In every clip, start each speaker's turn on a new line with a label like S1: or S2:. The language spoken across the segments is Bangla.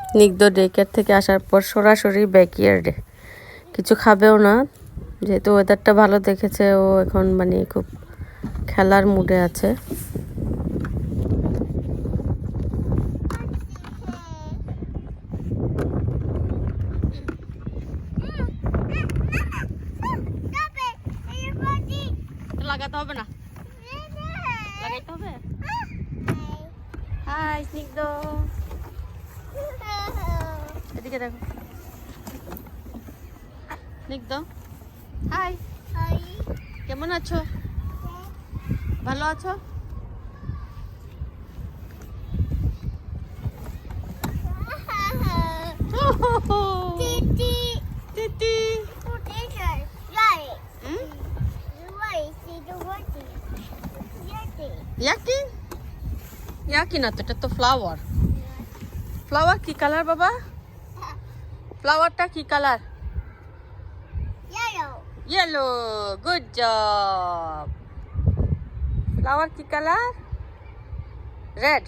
S1: স্নিগ্ধ ডে কেয়ার থেকে আসার পর সরাসরি ব্যাকইয়ার্ডে, কিছু খাবেও না, যেহেতু ওয়েদারটা ভালো দেখেছে ও এখন মানে খুব খেলার মুডে আছে। লাগাতে হবে না, লাগাইতে হবে। হাই স্নিগ্ধ, এদিকে দেখো স্নিগ্ধ। হাই, কেমন আছো? ভালো আছো? ইয়াকি ইয়াকি না তো, এটা তো ফ্লাওয়ার। ফ্লাওয়ার কি কালার বাবা? ফ্লাওয়ারটা কি colour? Yellow. Good job. Flower কি কালার? রেড?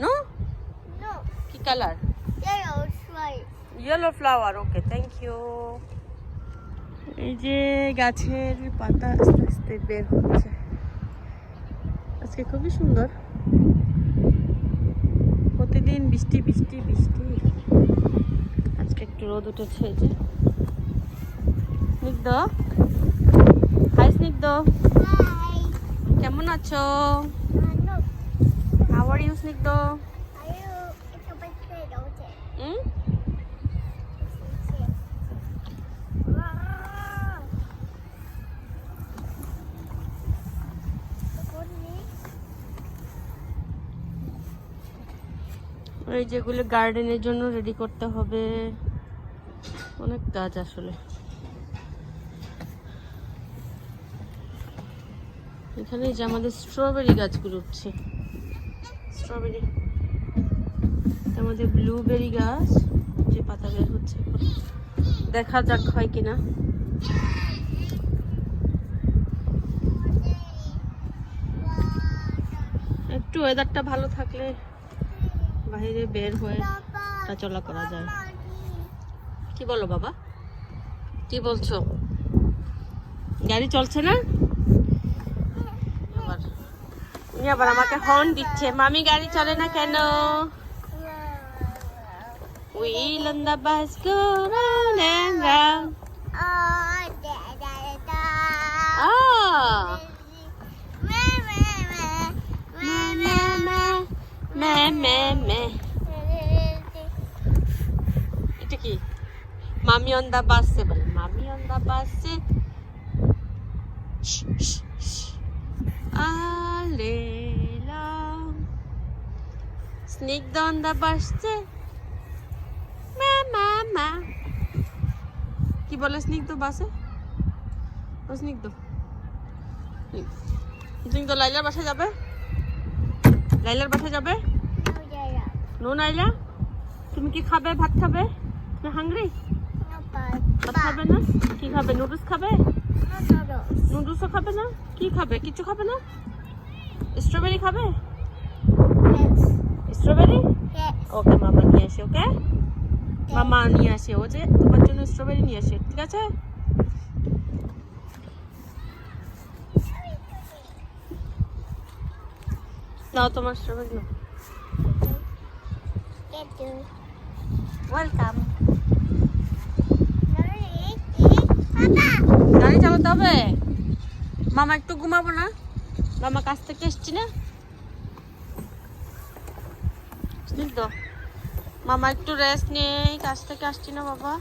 S1: নো, কি colour? Yellow flower. Okay, thank you. এই যে গাছের পাতা আস্তে আস্তে বের হচ্ছে, আজকে খুবই সুন্দর। প্রতিদিন বৃষ্টি বৃষ্টি বৃষ্টি, আজকে একটু রোদ উঠেছে। এই যে স্নিগ্ধ, হাই স্নিগ্ধ, কেমন আছো? হাউ আর ইউ স্নিগ্ধ? এই যেগুলো গার্ডেনের জন্য রেডি করতে হবে, অনেক কাজ আসলে। এখানে যে আমাদের স্ট্রবেরি গাছগুলো উঠছে, স্ট্রবেরি, আমাদের ব্লুবেরি গাছ, যে পাতা বের হচ্ছে, দেখা যাক হয় কিনা। একটু ওয়েদারটা ভালো থাকলে বাইরে বের হয়ে হাঁটাচলা করা যায়। কি বলো বাবা, কি বলছো? গাড়ি চলছে না? আবার আমাকে হর্ন দিচ্ছে, মামি গাড়ি চলে না কেন? Wheel on the bus go round and round. এটা কি? মামি অন দা বাসে বলে, মামি অন দা বাসে আলেলা, স্নিগ্ধ অন দা বাসে মা। কি বলে স্নিগ্ধ বাসে? ও স্নিগ্ধ, স্নিগ্ধ লাইলার বাসায় যাবে? লাইলার বাসায় যাবে? নো নাইলা, তুমি কি খাবে? ভাত খাবে? তুমি হাংরি? ভাত খাবে না? কি খাবে? নুডলস খাবে? নুডলসও খাবে না? কি খাবে? কিছু খাবে না? স্ট্রবেরি খাবে? স্ট্রবেরি? ওকে, মামা নিয়ে আসে। ওকে, মামা নিয়ে আসে, ও যে তোমার জন্য স্ট্রবেরি নিয়ে আসে, ঠিক আছে? নাও তোমার স্ট্রবেরি নাও। ওয়েলকাম। গাড়ি চালাতে হবে? মামা একটু ঘুমাবো না? মামা কাছ থেকে এসছি না? স্নিগ্ধ, মামা একটু রেস্ট নেই, কাছ থেকে আসছি না বাবা?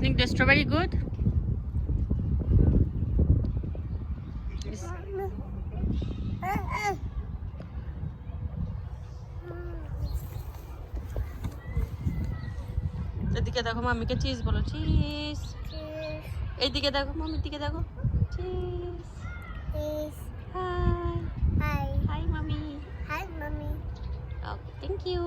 S1: Think the strawberry good? এদিকে দেখো, মামিকে চিজ বলো, চিজ। এইদিকে দেখো, মামির দিকে দেখো, চিজ। Hi thank you